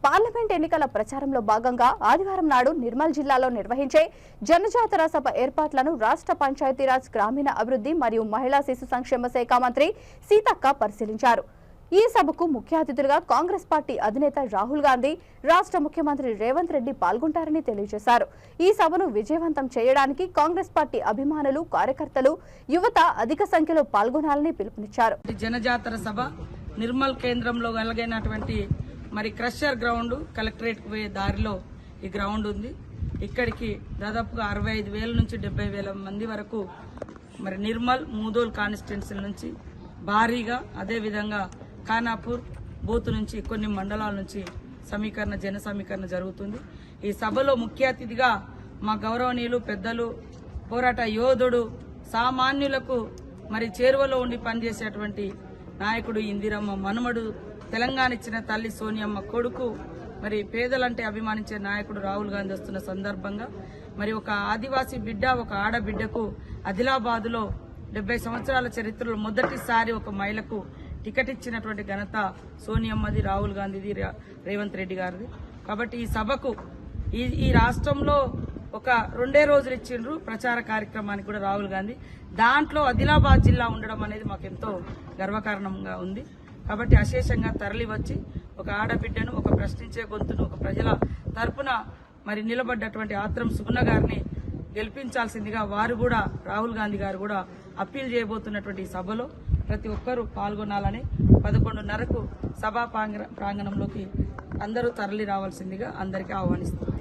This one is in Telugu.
పార్లమెంట్ ఎన్నికల ప్రచారంలో భాగంగా ఆదివారం నాడు నిర్మల్ జిల్లాలో నిర్వహించే జనజాతర సభ ఏర్పాట్లను రాష్ట్ర పంచాయతీరాజ్ గ్రామీణ అభివృద్ధి మరియు మహిళా శిశు సంక్షేమ శాఖ మంత్రి సీతక్క పరిశీలించారు. ఈ సభకు ముఖ్య అతిథులుగా కాంగ్రెస్ పార్టీ అధినేత రాహుల్ గాంధీ, రాష్ట్ర ముఖ్యమంత్రి రేవంత్ రెడ్డి పాల్గొంటారని తెలియజేశారు. ఈ సభను విజయవంతం చేయడానికి కాంగ్రెస్ పార్టీ అభిమానులు, కార్యకర్తలు, యువత అధిక సంఖ్యలో పాల్గొనాలని పిలుపునిచ్చారు. జనజాతర సభ నిర్మల్ కేంద్రంలో వెలగైనటువంటి క్రషర్ గ్రౌండ్ కలెక్టరేట్ పోయే దారిలో ఈ గ్రౌండ్ ఉంది. ఇక్కడికి దాదాపుగా 65,000 నుంచి 70,000 మంది వరకు నిర్మల్, మూదోల్ కాన్స్టిట్యున్సీ నుంచి భారీగా, అదేవిధంగా ఖానాపూర్ బూత్ నుంచి కొన్ని మండలాల నుంచి జన సమీకరణ జరుగుతుంది. ఈ సభలో ముఖ్య అతిథిగా మా గౌరవనీయులు, పెద్దలు, పోరాట యోధుడు, సామాన్యులకు చేరువలో ఉండి పనిచేసేటువంటి నాయకుడు ఇందిరమ్మ మనుమడు, తెలంగాణ ఇచ్చిన తల్లి సోనియమ్మ కొడుకు, పేదలంటే అభిమానించే నాయకుడు రాహుల్ గాంధీ వస్తున్న సందర్భంగా ఒక ఆదివాసీ బిడ్డ, ఒక ఆడబిడ్డకు ఆదిలాబాద్ లో 70 సంవత్సరాల చరిత్రలో మొదటిసారి ఒక మహిళకు టికెట్ ఇచ్చినటువంటి ఘనత సోనియమ్మది, రాహుల్ గాంధీది, రేవంత్ రెడ్డి గారిది. కాబట్టి ఈ సభకు ఈ రాష్ట్రంలో ఒక 2 రోజులు ఇచ్చిండ్రు ప్రచార కార్యక్రమానికి కూడా రాహుల్ గాంధీ. దాంట్లో ఆదిలాబాద్ జిల్లా ఉండడం అనేది మాకెంతో గర్వకారణంగా ఉంది. కాబట్టి అశేషంగా తరలి వచ్చి ఒక ఆడబిడ్డను, ఒక ప్రశ్నించే గొంతును, ఒక ప్రజల తరపున నిలబడ్డటువంటి ఆత్రం సుగుణ గారిని గెలిపించాల్సిందిగా వారు కూడా, రాహుల్ గాంధీ గారు కూడా అప్పీల్ చేయబోతున్నటువంటి ఈ సభలో ప్రతి ఒక్కరూ పాల్గొనాలని 11:30కు సభా ప్రాంగణంలోకి అందరూ తరలి రావాల్సిందిగా అందరికీ ఆహ్వానిస్తున్నారు.